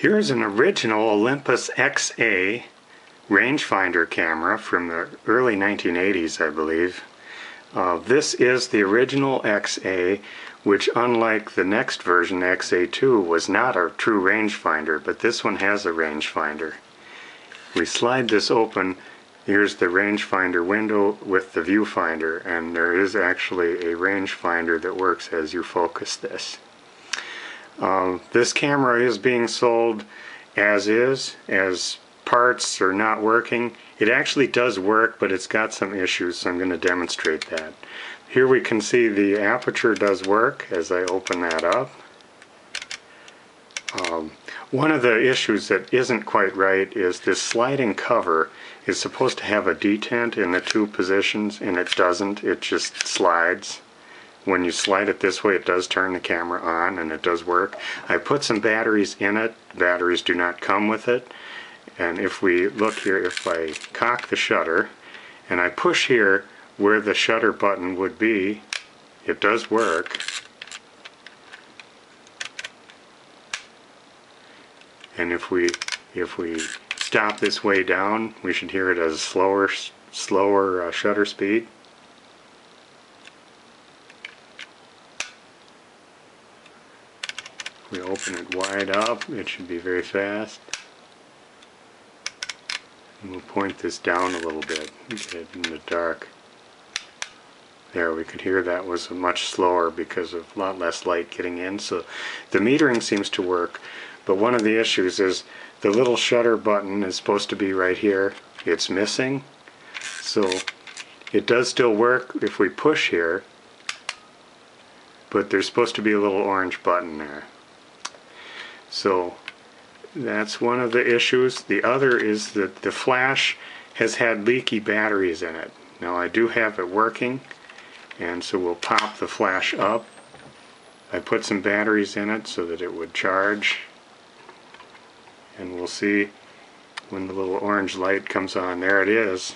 Here's an original OlympusXA rangefinder camera from the early 1980s, I believe. This is the original XA, which unlike the next version, XA2, was not a true rangefinder, but this one has a rangefinder. We slide this open. Here's the rangefinder window with the viewfinder, and there is actually a rangefinder that works as you focus this. This camera is being sold as is, as parts are not working. It actually does work, but it's got some issues, so I'm going to demonstrate that. Here we can see the aperture does work as I open that up. One of the issues that isn't quite right is this sliding cover is supposed to have a detent in the two positions, and it doesn't. It just slides. When you slide it this way, it does turn the camera on, and it does work. I put some batteries in it. Batteries do not come with it. And if we look here, if I cock the shutter and I push here where the shutter button would be, it does work. And if we stop this way down, we should hear it as slower shutter speed. We open it wide up, it should be very fast. And we'll point this down a little bit, get it in the dark. There, we could hear that was much slower because of a lot less light getting in. So the metering seems to work, but one of the issues is the little shutter button is supposed to be right here. It's missing. So it does still work if we push here, but there's supposed to be a little orange button there. So that's one of the issues. The other is that the flash has had leaky batteries in it. Now I do have it working, and so we'll pop the flash up. I put some batteries in it so that it would charge, and we'll see when the little orange light comes on. There it is.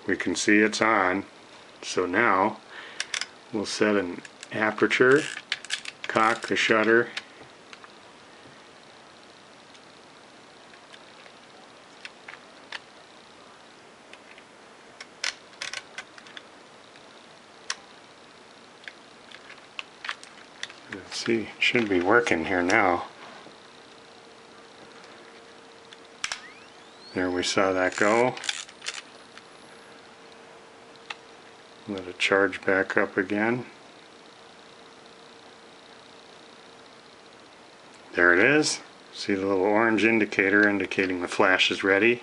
We can see it's on. So now we'll set an aperture, cock the shutter, let's see, it should be working here now. There, we saw that go. Let it charge back up again. There it is. See the little orange indicator indicating the flash is ready.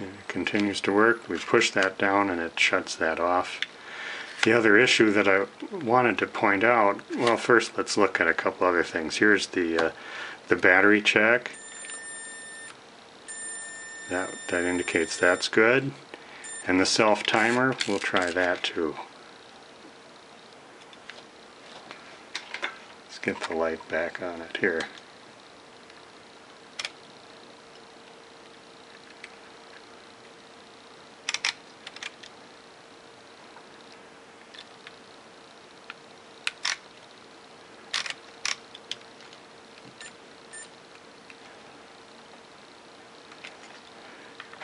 And it continues to work. We push that down and it shuts that off. The other issue that I wanted to point out, well, first let's look at a couple other things. Here's the battery check. That indicates that's good. And the self timer, we'll try that too. Let's get the light back on it here.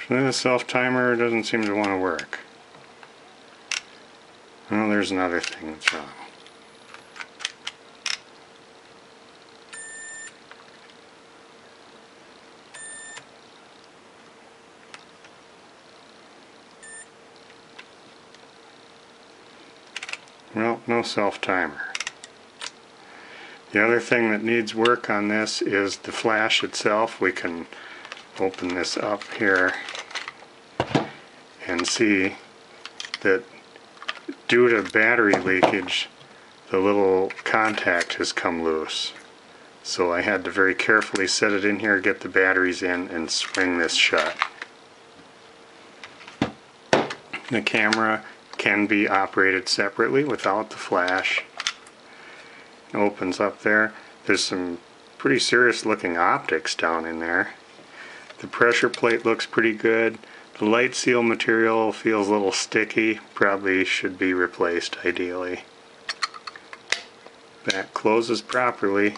The self-timer doesn't seem to want to work. Well, there's another thing that's wrong. Well, no self-timer. The other thing that needs work on this is the flash itself. We can open this up here and see that due to battery leakage, the little contact has come loose. So I had to very carefully set it in here, get the batteries in, and swing this shut. The camera can be operated separately without the flash. It opens up there. There's some pretty serious looking optics down in there. The pressure plate looks pretty good. The light seal material feels a little sticky, probably should be replaced ideally. closes properly,